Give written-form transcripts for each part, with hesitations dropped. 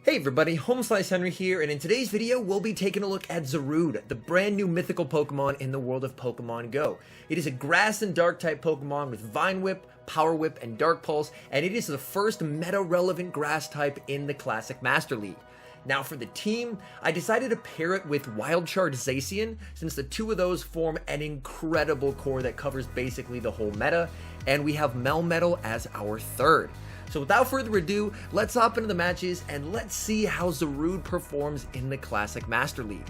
Hey everybody, HomeSliceHenry here, and in today's video, we'll be taking a look at Zarude, the brand new mythical Pokemon in the world of Pokemon Go. It is a grass and dark type Pokemon with Vine Whip, Power Whip, and Dark Pulse, and it is the first meta-relevant grass type in the Classic Master League. Now for the team, I decided to pair it with Wild Charge Zacian, since the two of those form an incredible core that covers basically the whole meta, and we have Melmetal as our third. So without further ado, let's hop into the matches and let's see how Zarude performs in the Classic Master League.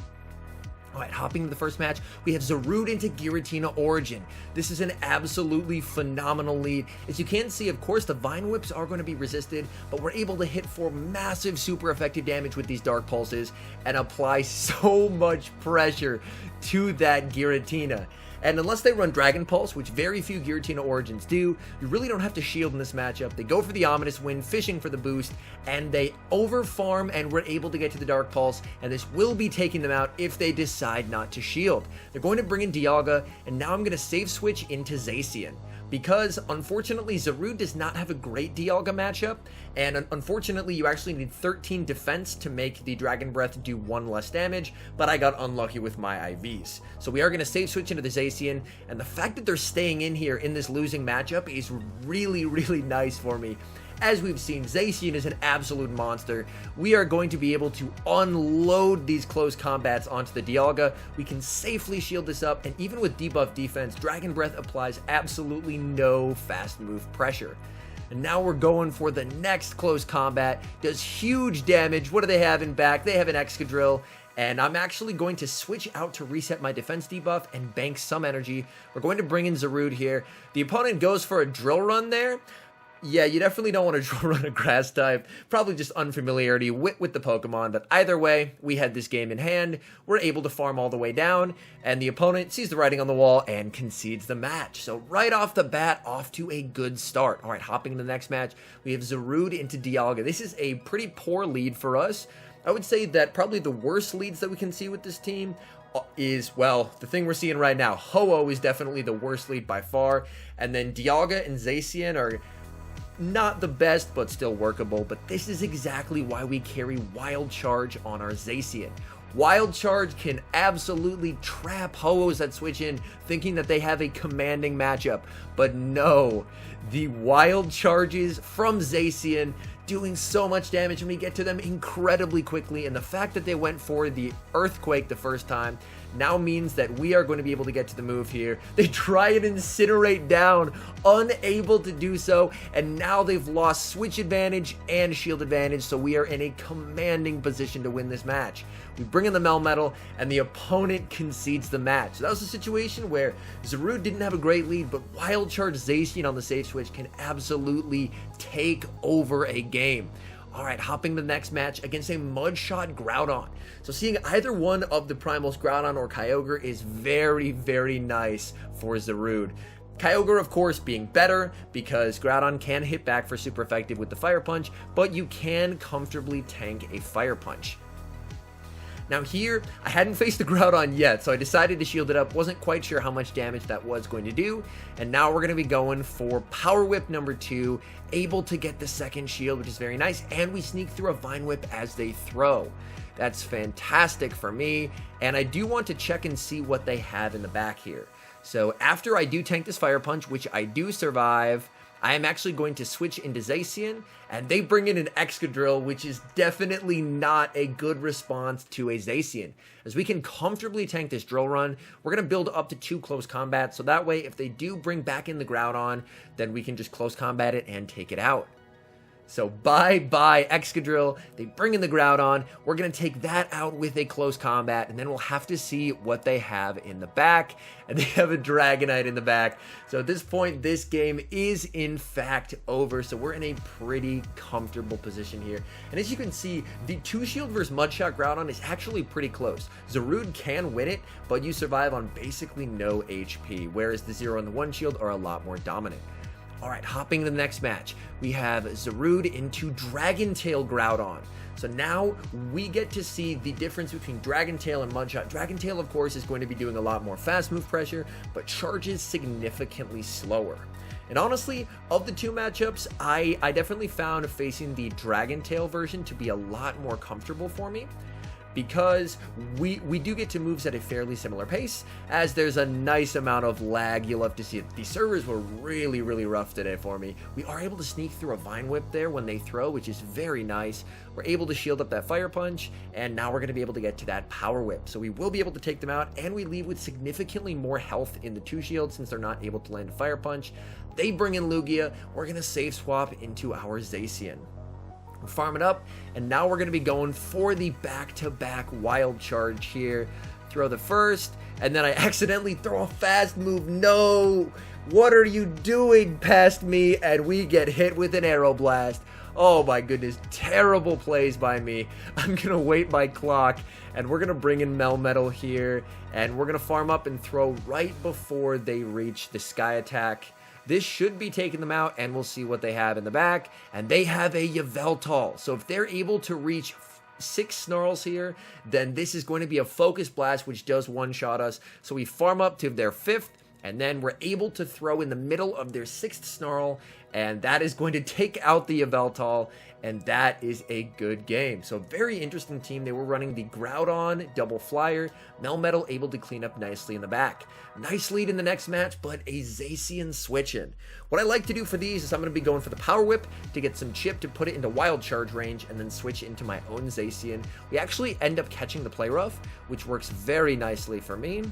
Alright, hopping into the first match, we have Zarude into Giratina Origin. This is an absolutely phenomenal lead. As you can see, of course, the Vine Whips are going to be resisted, but we're able to hit for massive super effective damage with these Dark Pulses and apply so much pressure to that Giratina. And unless they run Dragon Pulse, which very few Giratina Origins do, you really don't have to shield in this matchup. They go for the Ominous Wind, fishing for the boost, and they overfarm and we're able to get to the Dark Pulse, and this will be taking them out if they decide not to shield. They're going to bring in Dialga, and now I'm going to save switch into Zacian. Because, unfortunately, Zarude does not have a great Dialga matchup, and unfortunately, you actually need 13 defense to make the Dragon Breath do 1 less damage, but I got unlucky with my IVs. So we are going to save switch into the Zacian, and the fact that they're staying in here in this losing matchup is really, really nice for me. As we've seen, Zacian is an absolute monster. We are going to be able to unload these close combats onto the Dialga. We can safely shield this up, and even with debuff defense, Dragon Breath applies absolutely no fast move pressure. And now we're going for the next close combat. Does huge damage. What do they have in back? They have an Excadrill. And I'm actually going to switch out to reset my defense debuff and bank some energy. We're going to bring in Zarude here. The opponent goes for a Drill Run there. Yeah, you definitely don't want to Drill Run a grass type. Probably just unfamiliarity with the Pokemon. But either way, we had this game in hand. We're able to farm all the way down. And the opponent sees the writing on the wall and concedes the match. So right off the bat, off to a good start. All right, hopping to the next match, we have Zarude into Dialga. This is a pretty poor lead for us. I would say that probably the worst leads that we can see with this team is, well, the thing we're seeing right now. Ho-Oh is definitely the worst lead by far. And then Dialga and Zacian are not the best, but still workable. But this is exactly why we carry Wild Charge on our Zacian. Wild Charge can absolutely trap Ho-Ohs that switch in, thinking that they have a commanding matchup. But no, the Wild Charges from Zacian doing so much damage, and we get to them incredibly quickly, and the fact that they went for the Earthquake the first time now means that we are going to be able to get to the move here. They try and Incinerate down, unable to do so, and now they've lost switch advantage and shield advantage, so we are in a commanding position to win this match. We bring in the Melmetal, and the opponent concedes the match. So that was a situation where Zarude didn't have a great lead, but Wild Charge Zacian on the safe switch can absolutely take over a game. Alright, hopping to the next match against a Mudshot Groudon. So seeing either one of the Primals, Groudon or Kyogre, is very, very nice for Zarude. Kyogre, of course, being better because Groudon can hit back for super effective with the Fire Punch, but you can comfortably tank a Fire Punch. Now here, I hadn't faced the Groudon yet, so I decided to shield it up. Wasn't quite sure how much damage that was going to do. And now we're going to be going for Power Whip number 2, able to get the second shield, which is very nice. And we sneak through a Vine Whip as they throw. That's fantastic for me. And I do want to check and see what they have in the back here. So after I do tank this Fire Punch, which I do survive, I am actually going to switch into Zacian, and they bring in an Excadrill, which is definitely not a good response to a Zacian. As we can comfortably tank this Drill Run, we're going to build up to 2 close combats, so that way if they do bring back in the Groudon, then we can just close combat it and take it out. So bye-bye Excadrill, they bring in the Groudon, we're going to take that out with a close combat, and then we'll have to see what they have in the back, and they have a Dragonite in the back. So at this point, this game is in fact over, so we're in a pretty comfortable position here. And as you can see, the 2-shield versus Mudshot Groudon is actually pretty close. Zarude can win it, but you survive on basically no HP, whereas the 0 and the 1 shield are a lot more dominant. Alright, hopping to the next match, we have Zarude into Dragon Tail Groudon. So now we get to see the difference between Dragon Tail and Mudshot. Dragon Tail, of course, is going to be doing a lot more fast move pressure, but charges significantly slower. And honestly, of the two matchups, I definitely found facing the Dragon Tail version to be a lot more comfortable for me, because we do get to moves at a fairly similar pace, as there's a nice amount of lag. You'll love to see it. These servers were really rough today for me. We are able to sneak through a Vine Whip there when they throw, which is very nice. We're able to shield up that Fire Punch, and now we're going to be able to get to that Power Whip. So we will be able to take them out, and we leave with significantly more health in the 2 shields since they're not able to land a Fire Punch. They bring in Lugia. We're going to save swap into our Zacian. Farm it up, and now we're going to be going for the back-to-back wild charge here. Throw the first, and then I accidentally throw a fast move. No! What are you doing past me? And we get hit with an Arrow Blast. Oh my goodness, terrible plays by me. I'm going to wait my clock, and we're going to bring in Melmetal here, and we're going to farm up and throw right before they reach the Sky Attack. This should be taking them out, and we'll see what they have in the back. And they have a Yveltal. So if they're able to reach 6 Snarls here, then this is going to be a Focus Blast, which does one-shot us. So we farm up to their 5th, and then we're able to throw in the middle of their 6th Snarl, and that is going to take out the Yveltal, and that is a good game. So very interesting team. They were running the Groudon double flyer. Melmetal able to clean up nicely in the back. Nice lead in the next match, but a Zacian switch in. What I like to do for these is I'm going to be going for the Power Whip to get some chip to put it into Wild Charge range, and then switch into my own Zacian. We actually end up catching the Play Rough, which works very nicely for me.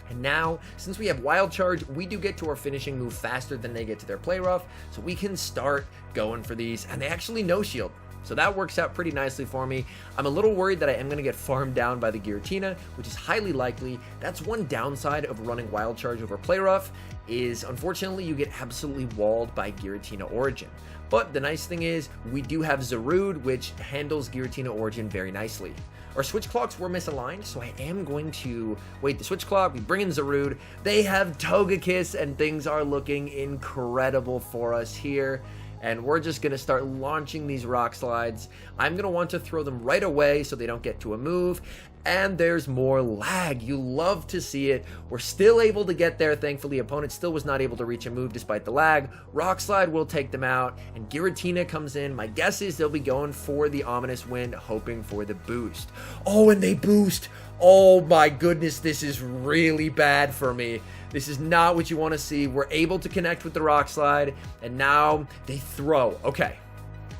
And now, since we have Wild Charge, we do get to our finishing move faster than they get to their Play Rough, so we can start going for these, and they actually no-shield. So that works out pretty nicely for me. I'm a little worried that I am going to get farmed down by the Giratina, which is highly likely. That's one downside of running Wild Charge over Play Rough, is unfortunately you get absolutely walled by Giratina Origin. But the nice thing is, we do have Zarude, which handles Giratina Origin very nicely. Our switch clocks were misaligned, so I am going to wait the switch clock. We bring in Zarude. They have Togekiss, and things are looking incredible for us here. And we're just going to start launching these rock slides. I'm going to want to throw them right away so they don't get to a move. And there's more lag. You love to see it. We're still able to get there. Thankfully, opponent still was not able to reach a move despite the lag. Rock Slide will take them out, and Giratina comes in. My guess is they'll be going for the Ominous Wind, hoping for the boost. Oh, and they boost. Oh my goodness, this is really bad for me. This is not what you want to see. We're able to connect with the Rock Slide, and now they throw. Okay.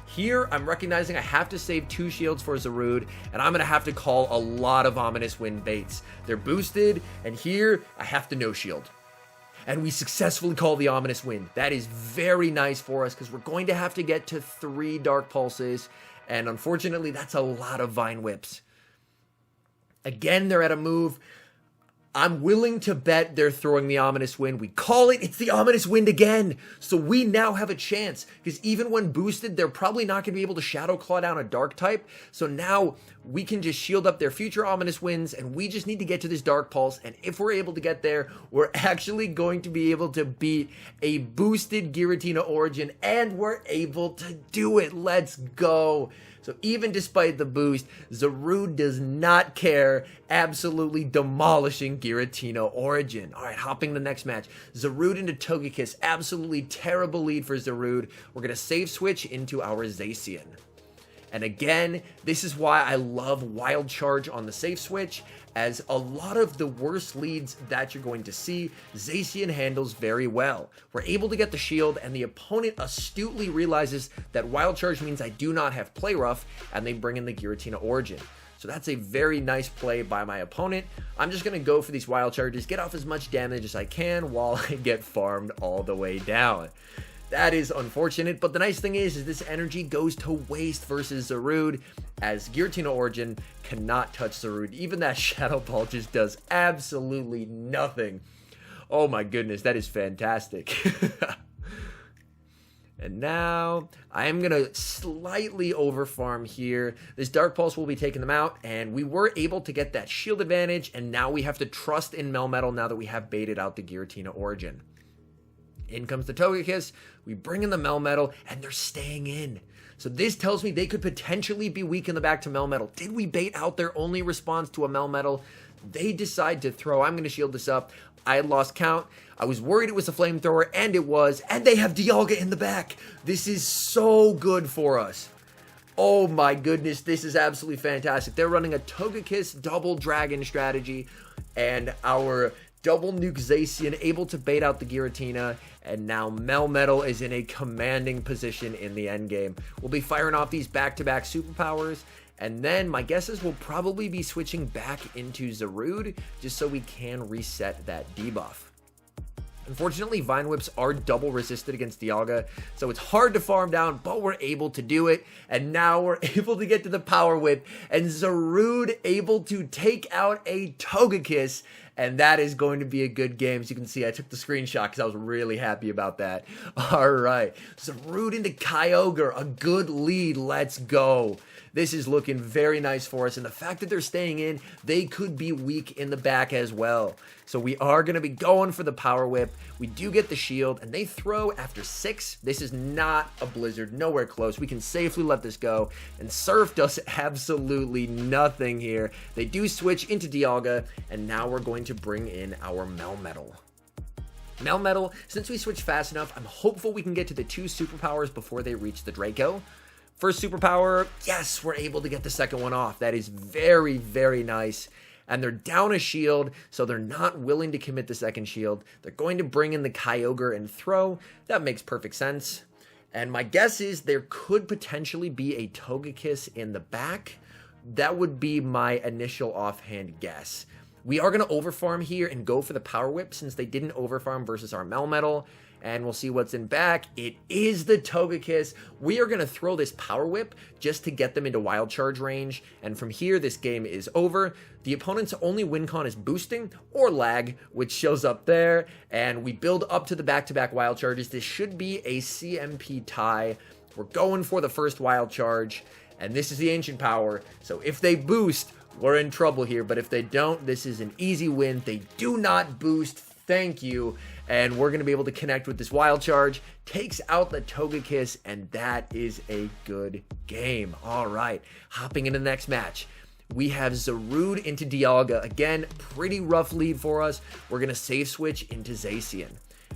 Here, I'm recognizing I have to save 2 shields for Zarude, and I'm going to have to call a lot of Ominous Wind baits. They're boosted, and here, I have to no-shield. And we successfully call the Ominous Wind. That is very nice for us, because we're going to have to get to 3 Dark Pulses, and unfortunately, that's a lot of Vine Whips. Again, they're at a move. I'm willing to bet they're throwing the Ominous Wind. We call it. It's the Ominous Wind again. So we now have a chance, because even when boosted, they're probably not going to be able to Shadow Claw down a Dark type. So now we can just shield up their future Ominous Winds, and we just need to get to this Dark Pulse. And if we're able to get there, we're actually going to be able to beat a boosted Giratina Origin, and we're able to do it. Let's go. So even despite the boost, Zarude does not care, absolutely demolishing Giratina Origin. All right, hopping to the next match. Zarude into Togekiss, absolutely terrible lead for Zarude. We're going to save switch into our Zacian. And again, this is why I love Wild Charge on the safe switch, as a lot of the worst leads that you're going to see, Zacian handles very well. We're able to get the shield, and the opponent astutely realizes that Wild Charge means I do not have Play Rough, and they bring in the Giratina Origin. So that's a very nice play by my opponent. I'm just going to go for these Wild Charges, get off as much damage as I can while I get farmed all the way down. That is unfortunate, but the nice thing is this energy goes to waste versus Zarude, as Giratina Origin cannot touch Zarude. Even that Shadow Ball just does absolutely nothing. Oh my goodness, that is fantastic. And now, I am going to slightly overfarm here. This Dark Pulse will be taking them out, and we were able to get that shield advantage, and now we have to trust in Melmetal now that we have baited out the Giratina Origin. In comes the Togekiss, we bring in the Melmetal, and they're staying in. So this tells me they could potentially be weak in the back to Melmetal. Did we bait out their only response to a Melmetal? They decide to throw. I'm going to shield this up. I had lost count. I was worried it was a flamethrower, and it was. And they have Dialga in the back. This is so good for us. Oh my goodness, this is absolutely fantastic. They're running a Togekiss double dragon strategy, and our double nuke Zacian able to bait out the Giratina, and now Melmetal is in a commanding position in the endgame. We'll be firing off these back-to-back superpowers, and then my guess is we'll probably be switching back into Zarude just so we can reset that debuff. Unfortunately, Vine Whips are double resisted against Dialga, so it's hard to farm down, but we're able to do it. And now we're able to get to the Power Whip, and Zarude able to take out a Togekiss, and that is going to be a good game. As you can see, I took the screenshot because I was really happy about that. All right, Zarude into Kyogre, a good lead. Let's go. This is looking very nice for us, and the fact that they're staying in, they could be weak in the back as well. So we are going to be going for the Power Whip. We do get the shield, and they throw after 6. This is not a Blizzard, nowhere close. We can safely let this go, and Surf does absolutely nothing here. They do switch into Dialga, and now we're going to bring in our Melmetal. Melmetal, since we switched fast enough, I'm hopeful we can get to the 2 superpowers before they reach the Draco. First superpower, yes, we're able to get the second one off. That is very, very nice. And they're down a shield, so they're not willing to commit the second shield. They're going to bring in the Kyogre and throw. That makes perfect sense. And my guess is there could potentially be a Togekiss in the back. That would be my initial offhand guess. We are going to overfarm here and go for the Power Whip since they didn't overfarm versus our Melmetal. And we'll see what's in back. It is the Togekiss. We are going to throw this Power Whip just to get them into Wild Charge range. And from here, this game is over. The opponent's only win con is boosting or lag, which shows up there. And we build up to the back-to-back Wild Charges. This should be a CMP tie. We're going for the first Wild Charge. And this is the Ancient Power. So if they boost, we're in trouble here. But if they don't, this is an easy win. They do not boost. Thank you. And we're going to be able to connect with this Wild Charge. Takes out the Togekiss, and that is a good game. All right, hopping into the next match. We have Zarude into Dialga. Again, pretty rough lead for us. We're going to safe switch into Zacian.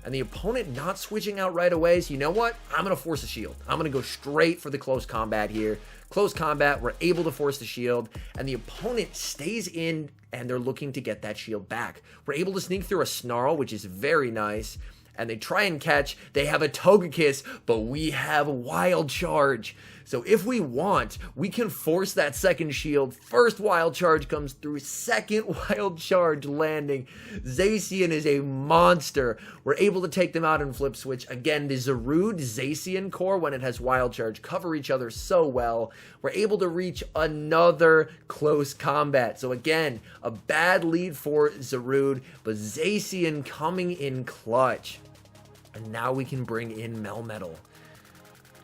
And the opponent not switching out right away. So you know what? I'm going to force a shield. I'm going to go straight for the close combat here. Close combat, we're able to force the shield, and the opponent stays in, and they're looking to get that shield back. We're able to sneak through a Snarl, which is very nice, and they try and catch. They have a Togekiss, but we have a Wild Charge. So if we want, we can force that second shield. First Wild Charge comes through, second Wild Charge landing. Zacian is a monster. We're able to take them out and flip switch. Again, the Zarude Zacian core, when it has Wild Charge, cover each other so well. We're able to reach another close combat. So again, a bad lead for Zarude, but Zacian coming in clutch. And now we can bring in Melmetal.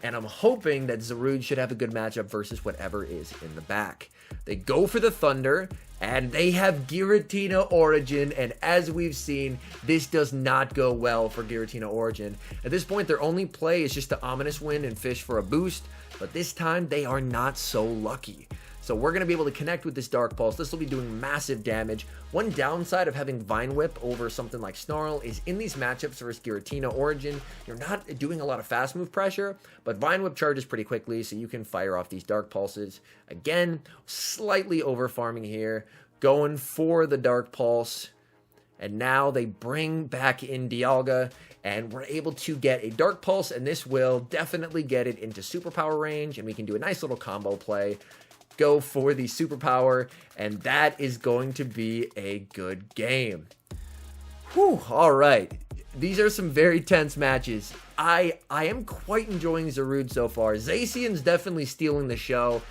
And I'm hoping that Zarude should have a good matchup versus whatever is in the back. They go for the Thunder, and they have Giratina Origin, and as we've seen, this does not go well for Giratina Origin. At this point, their only play is just to Ominous Wind and fish for a boost, but this time, they are not so lucky. So we're going to be able to connect with this Dark Pulse. This will be doing massive damage. One downside of having Vine Whip over something like Snarl is in these matchups versus Giratina Origin, you're not doing a lot of fast move pressure, but Vine Whip charges pretty quickly, so you can fire off these Dark Pulses. Again, slightly over farming here, going for the Dark Pulse. And now they bring back in Dialga, and we're able to get a Dark Pulse, and this will definitely get it into superpower range, and we can do a nice little combo play. Go for the superpower, and that is going to be a good game. Whew, all right. These are some very tense matches. I am quite enjoying Zarude so far. Zacian's definitely stealing the show,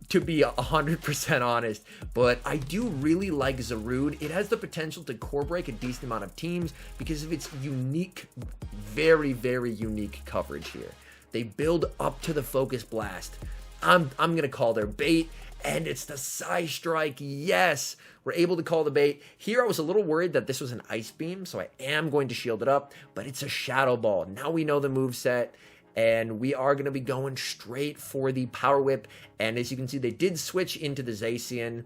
to be 100% honest, but I do really like Zarude. It has the potential to core break a decent amount of teams because of its unique, very, very unique coverage here. They build up to the Focus Blast. I'm going to call their bait, and it's the Psy Strike. Yes, we're able to call the bait. Here, I was a little worried that this was an Ice Beam, so I am going to shield it up, but it's a Shadow Ball. Now we know the moveset, and we are going to be going straight for the Power Whip, and as you can see, they did switch into the Zacian,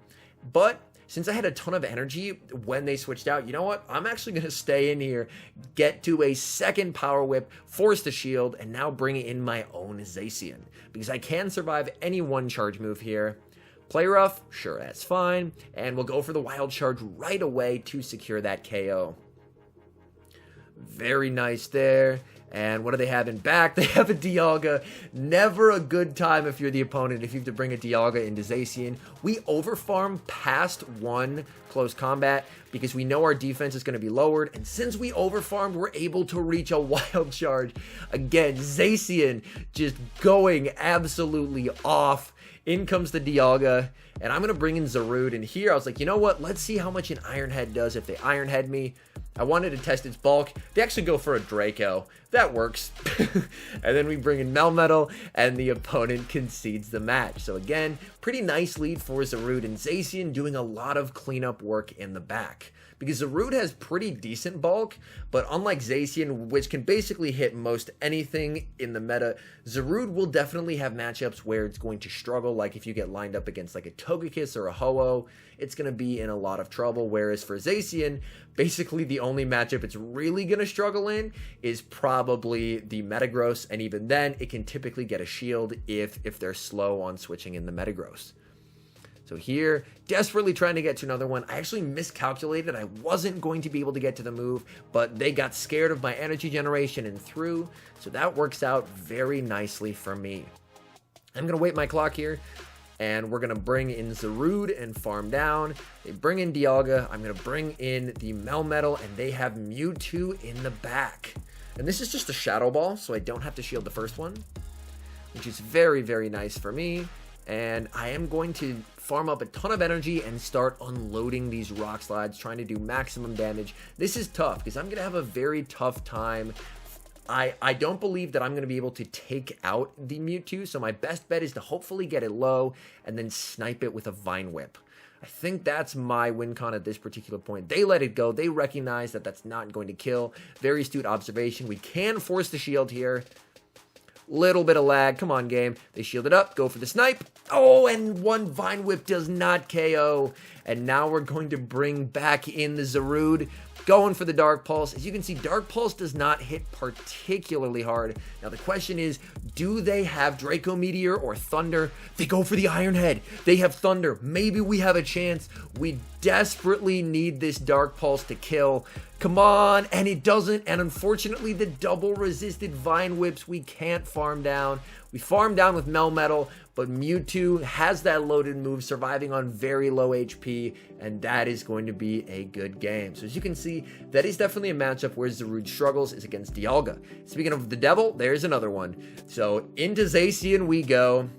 but since I had a ton of energy when they switched out, you know what? I'm actually going to stay in here, get to a second Power Whip, force the shield, and now bring in my own Zacian. Because I can survive any one charge move here. Play rough, sure, that's fine. And we'll go for the wild charge right away to secure that KO. Very nice there. And what do they have in back? They have a Dialga. Never a good time if you're the opponent, if you have to bring a Dialga into Zacian. We overfarm past one close combat because we know our defense is going to be lowered. And since we overfarmed, we're able to reach a wild charge. Again, Zacian just going absolutely off. In comes the Dialga, and I'm going to bring in Zarude. And here I was like, you know what? Let's see how much an Iron Head does if they Iron Head me. I wanted to test its bulk. They actually go for a Draco. That works. And then we bring in Melmetal, and the opponent concedes the match. So again, pretty nice lead for Zarude, and Zacian doing a lot of cleanup work in the back. Because Zarude has pretty decent bulk, but unlike Zacian, which can basically hit most anything in the meta, Zarude will definitely have matchups where it's going to struggle, like if you get lined up against like a Togekiss or a Ho-Oh, it's going to be in a lot of trouble, whereas for Zacian, basically the only matchup it's really going to struggle in is probably the Metagross, and even then, it can typically get a shield if they're slow on switching in the Metagross. So here, desperately trying to get to another one. I actually miscalculated. I wasn't going to be able to get to the move, but they got scared of my energy generation and threw. So that works out very nicely for me. I'm going to wait my clock here, and we're going to bring in Zarude and farm down. They bring in Dialga. I'm going to bring in the Melmetal, and they have Mewtwo in the back. And this is just a Shadow Ball, so I don't have to shield the first one, which is very, very nice for me. And I am going to farm up a ton of energy and start unloading these rock slides, trying to do maximum damage. This is tough because I'm going to have a very tough time. I don't believe that I'm going to be able to take out the Mewtwo, so my best bet is to hopefully get it low and then snipe it with a Vine Whip. I think that's my win con at this particular point. They let it go. They recognize that that's not going to kill. Very astute observation. We can force the shield here. Little bit of lag. Come on, game. They shield it up. Go for the snipe. Oh, and one Vine Whip does not KO. And now we're going to bring back in the Zarude. Going for the Dark Pulse. As you can see, Dark Pulse does not hit particularly hard. Now, the question is, do they have Draco Meteor or Thunder? They go for the Iron Head. They have Thunder. Maybe we have a chance. We desperately need this Dark Pulse to kill. Come on, and it doesn't, and unfortunately the double resisted Vine Whips we can't farm down. We farm down with Melmetal, but Mewtwo has that loaded move, surviving on very low HP, and that is going to be a good game. So as you can see, that is definitely a matchup where Zarude struggles is against Dialga. Speaking of the devil, there's another one. So into Zacian we go.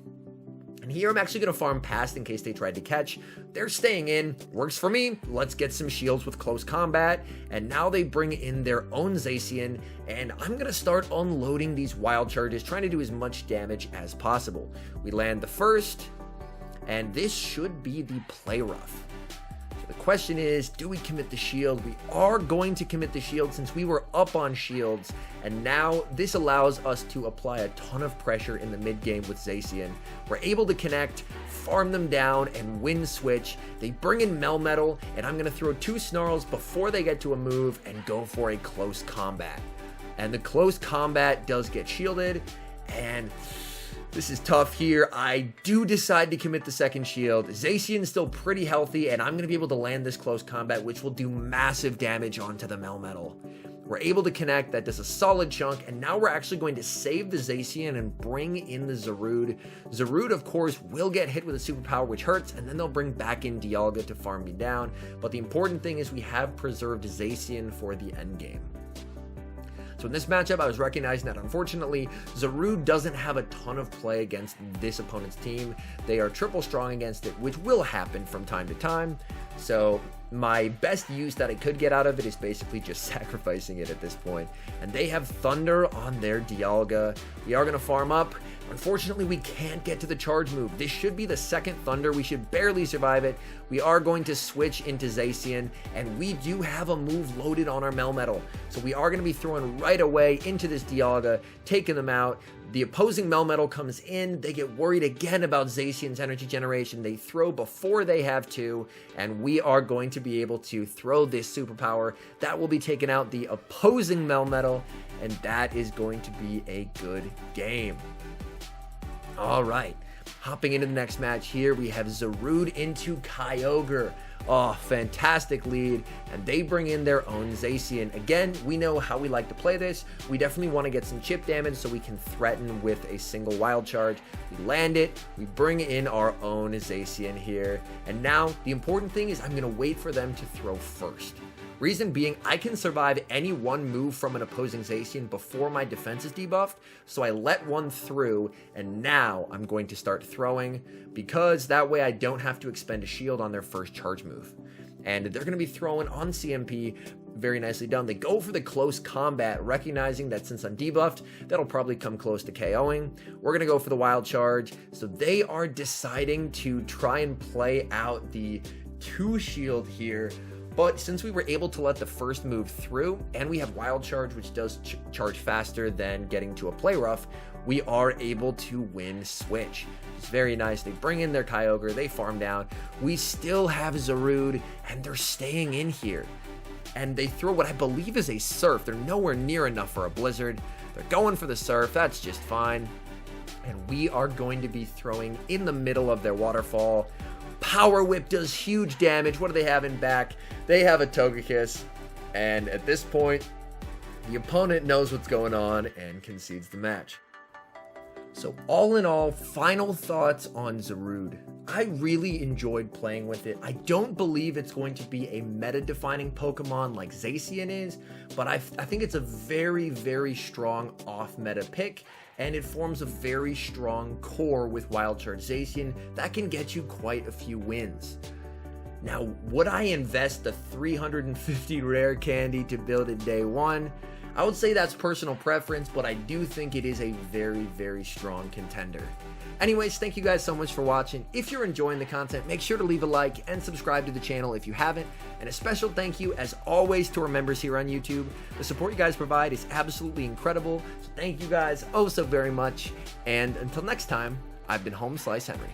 And here I'm actually going to farm past in case they tried to catch. They're staying in. Works for me. Let's get some shields with close combat. And now they bring in their own Zacian. And I'm going to start unloading these wild charges, trying to do as much damage as possible. We land the first. And this should be the play rough. So the question is, do we commit the shield? We are going to commit the shield since we were up on shields. And now this allows us to apply a ton of pressure in the mid game with Zacian. We're able to connect, farm them down, and win switch. They bring in Melmetal, and I'm going to throw 2 Snarls before they get to a move and go for a close combat. And the close combat does get shielded, and this is tough here. I do decide to commit the second shield. Zacian's still pretty healthy, and I'm going to be able to land this close combat, which will do massive damage onto the Melmetal. We're able to connect. That does a solid chunk, and now we're actually going to save the Zacian and bring in the Zarude. Zarude, of course, will get hit with a superpower, which hurts, and then they'll bring back in Dialga to farm me down. But the important thing is we have preserved Zacian for the end game. So in this matchup, I was recognizing that unfortunately, Zarude doesn't have a ton of play against this opponent's team. They are triple strong against it, which will happen from time to time. So my best use that I could get out of it is basically just sacrificing it at this point. And they have Thunder on their Dialga. We are going to farm up. Unfortunately, we can't get to the charge move. This should be the second Thunder. We should barely survive it. We are going to switch into Zacian, and we do have a move loaded on our Melmetal. So we are going to be throwing right away into this Dialga, taking them out. The opposing Melmetal comes in. They get worried again about Zacian's energy generation. They throw before they have to, and we are going to be able to throw this superpower. That will be taking out the opposing Melmetal, and that is going to be a good game. All right, hopping into the next match here, we have Zarude into Kyogre. Oh, fantastic lead, and they bring in their own Zacian. Again, we know how we like to play this. We definitely want to get some chip damage so we can threaten with a single wild charge. We land it, we bring in our own Zacian here, and now the important thing is I'm going to wait for them to throw first. Reason being, I can survive any one move from an opposing Zacian before my defense is debuffed, so I let one through, and now I'm going to start throwing, because that way I don't have to expend a shield on their first charge move. And they're going to be throwing on CMP, very nicely done. They go for the close combat, recognizing that since I'm debuffed, that'll probably come close to KOing. We're going to go for the wild charge, so they are deciding to try and play out the 2 shield here. But since we were able to let the first move through, and we have Wild Charge, which does charge faster than getting to a Play Rough, we are able to win Switch. It's very nice. They bring in their Kyogre, they farm down. We still have Zarude, and they're staying in here. And they throw what I believe is a Surf. They're nowhere near enough for a Blizzard. They're going for the Surf. That's just fine. And we are going to be throwing in the middle of their waterfall. Power Whip does huge damage. What do they have in back? They have a Togekiss, and at this point, the opponent knows what's going on and concedes the match. So all in all, final thoughts on Zarude. I really enjoyed playing with it. I don't believe it's going to be a meta-defining Pokemon like Zacian is, but I think it's a very, very strong off-meta pick, and it forms a very strong core with Wild Charge Zacian that can get you quite a few wins. Now, would I invest the 350 rare candy to build it day one? I would say that's personal preference, but I do think it is a very, very strong contender. Anyways, thank you guys so much for watching. If you're enjoying the content, make sure to leave a like and subscribe to the channel if you haven't. And a special thank you, as always, to our members here on YouTube. The support you guys provide is absolutely incredible. So thank you guys oh so very much. And until next time, I've been HomeSliceHenry.